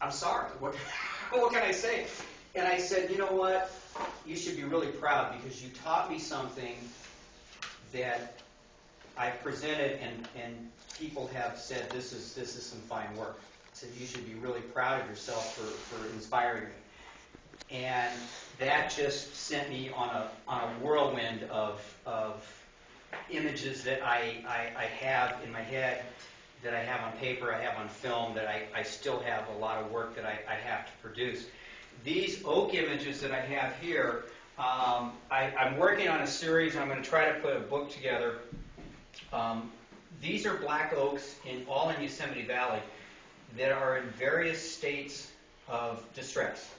I'm sorry. What, what can I say? And I said, you know what? You should be really proud because you taught me something that I presented and people have said this is some fine work. I said you should be really proud of yourself for inspiring me. And that just sent me on a whirlwind of images that I have in my head, that I have on paper, I have on film, that I still have a lot of work that I have to produce. These oak images that I have here, I'm working on a series. I'm going to try to put a book together. These are black oaks all in Yosemite Valley that are in various states of distress.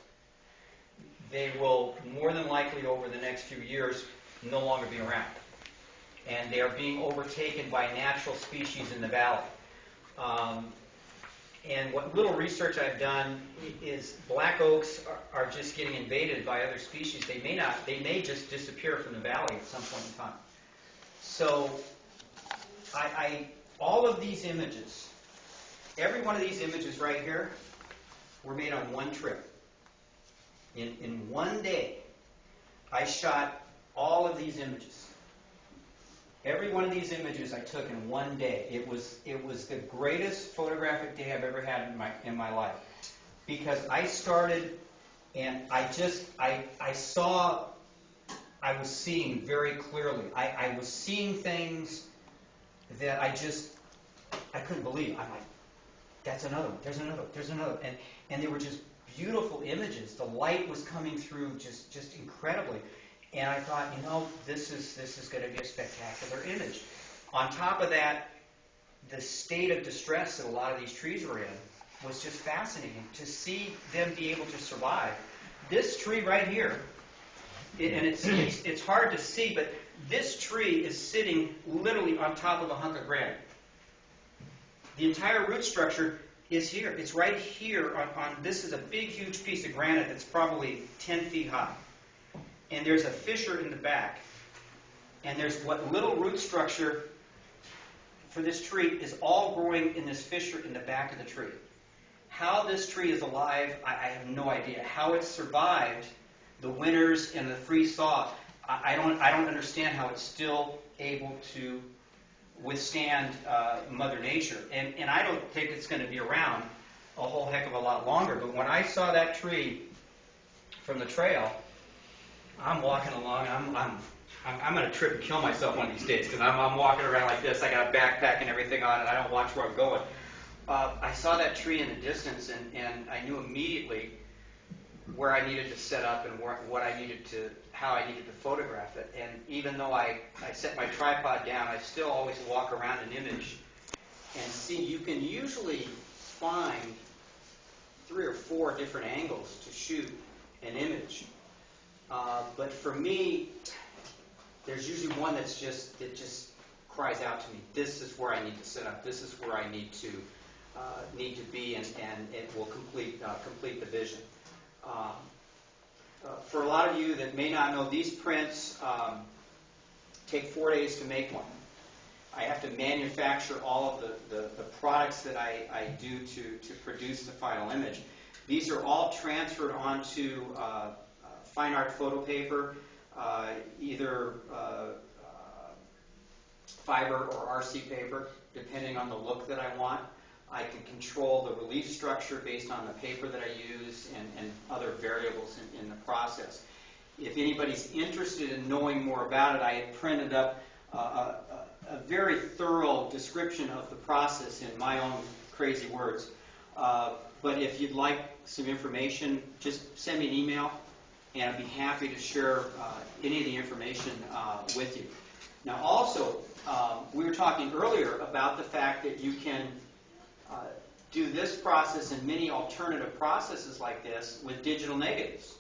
They will more than likely over the next few years no longer be around. And they are being overtaken by natural species in the valley. And what little research I've done is black oaks are just getting invaded by other species. They may just disappear from the valley at some point in time. So all of these images, every one of these images right here, were made on one trip. In one day, I shot all of these images. Every one of these images I took in one day. It was the greatest photographic day I've ever had in my life, because I started and I saw, I was seeing very clearly. I was seeing things that I couldn't believe. I'm like, that's another one. There's another. There's another. And they were just beautiful images. The light was coming through just incredibly. And I thought, you know, this is going to be a spectacular image. On top of that, the state of distress that a lot of these trees were in was just fascinating. To see them be able to survive. This tree right here, and it's hard to see, but this tree is sitting literally on top of a hunk of granite. The entire root structure is here. It's right here on this is a big, huge piece of granite that's probably 10 feet high. And there's a fissure in the back. And there's what little root structure for this tree is all growing in this fissure in the back of the tree. How this tree is alive, I have no idea. How it survived the winters and the freeze thaw, I don't understand how it's still able to withstand Mother Nature. And I don't think it's going to be around a whole heck of a lot longer. But when I saw that tree from the trail, I'm walking along. I'm going to trip and kill myself one of these days because I'm walking around like this. I got a backpack and everything on, and I don't watch where I'm going. I saw that tree in the distance, and I knew immediately where I needed to set up and how I needed to photograph it. And even though I set my tripod down, I still always walk around an image and see. You can usually find 3 or 4 different angles to shoot an image. But for me, there's usually one that just cries out to me. This is where I need to set up. This is where I need to be, and it will complete the vision. For a lot of you that may not know, these prints take 4 days to make one. I have to manufacture all of the products that I do to produce the final image. These are all transferred onto fine art photo paper, either fiber or RC paper, depending on the look that I want. I can control the relief structure based on the paper that I use and other variables in the process. If anybody's interested in knowing more about it, I had printed up a very thorough description of the process in my own crazy words. But if you'd like some information, just send me an email, and I'd be happy to share any of the information with you. Now also, we were talking earlier about the fact that you can do this process and many alternative processes like this with digital negatives.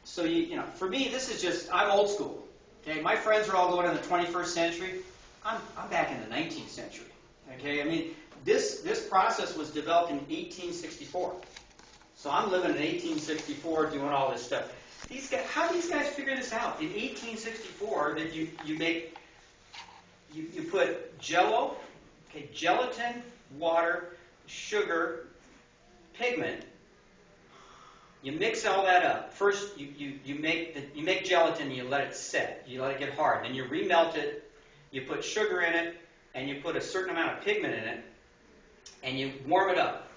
So you know, for me, this is just, I'm old school. Okay, my friends are all going in the 21st century. I'm back in the 19th century. Okay, I mean, this process was developed in 1864. So I'm living in 1864 doing all this stuff. These guys, how do these guys figure this out? In 1864, that you put Jello, okay, gelatin, water, sugar, pigment, You mix all that up. First, you make gelatin and you let it set. You let it get hard. Then you remelt it. You put sugar in it, and you put a certain amount of pigment in it, and you warm it up.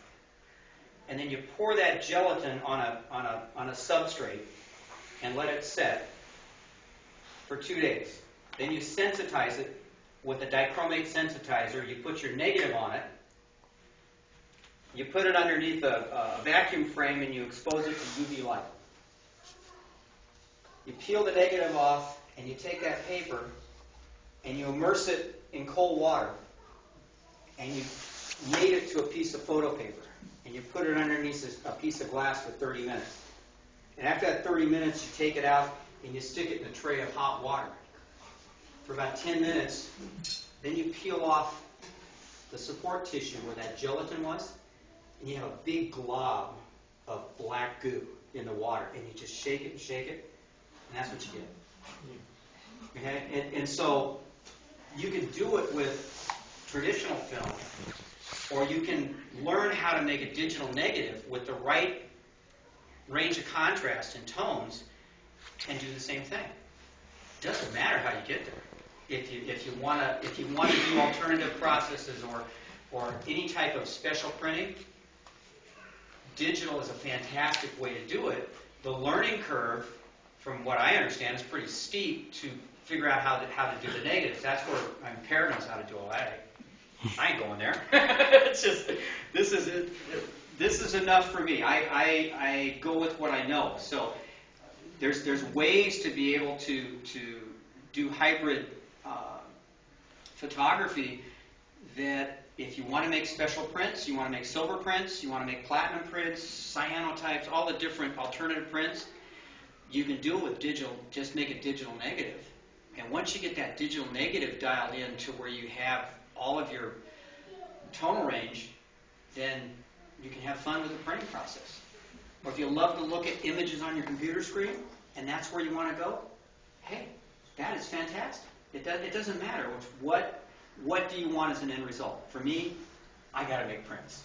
And then you pour that gelatin on a substrate and let it set for 2 days. Then you sensitize it with a dichromate sensitizer. You put your negative on it. You put it underneath a vacuum frame and you expose it to UV light. You peel the negative off and you take that paper and you immerse it in cold water and you mate it to a piece of photo paper and you put it underneath a piece of glass for 30 minutes. And after that 30 minutes, you take it out and you stick it in a tray of hot water for about 10 minutes. Then you peel off the support tissue where that gelatin was, and you have a big glob of black goo in the water, and you just shake it, and that's what you get. Okay? And so you can do it with traditional film, or you can learn how to make a digital negative with the right range of contrast and tones and do the same thing. It doesn't matter how you get there. If you want to do alternative processes or any type of special printing, digital is a fantastic way to do it. The learning curve, from what I understand, is pretty steep to figure out how to do the negatives. That's where Per knows how to do all that. I ain't going there. It's just this is enough for me. I go with what I know. So there's ways to be able to do hybrid photography that if you want to make special prints, you want to make silver prints, you want to make platinum prints, cyanotypes, all the different alternative prints, you can do it with digital. Just make a digital negative. And once you get that digital negative dialed in to where you have all of your tonal range, then you can have fun with the printing process. Or if you love to look at images on your computer screen, and that's where you want to go, hey, that is fantastic. It doesn't matter. What do you want as an end result? For me, I got to make prints.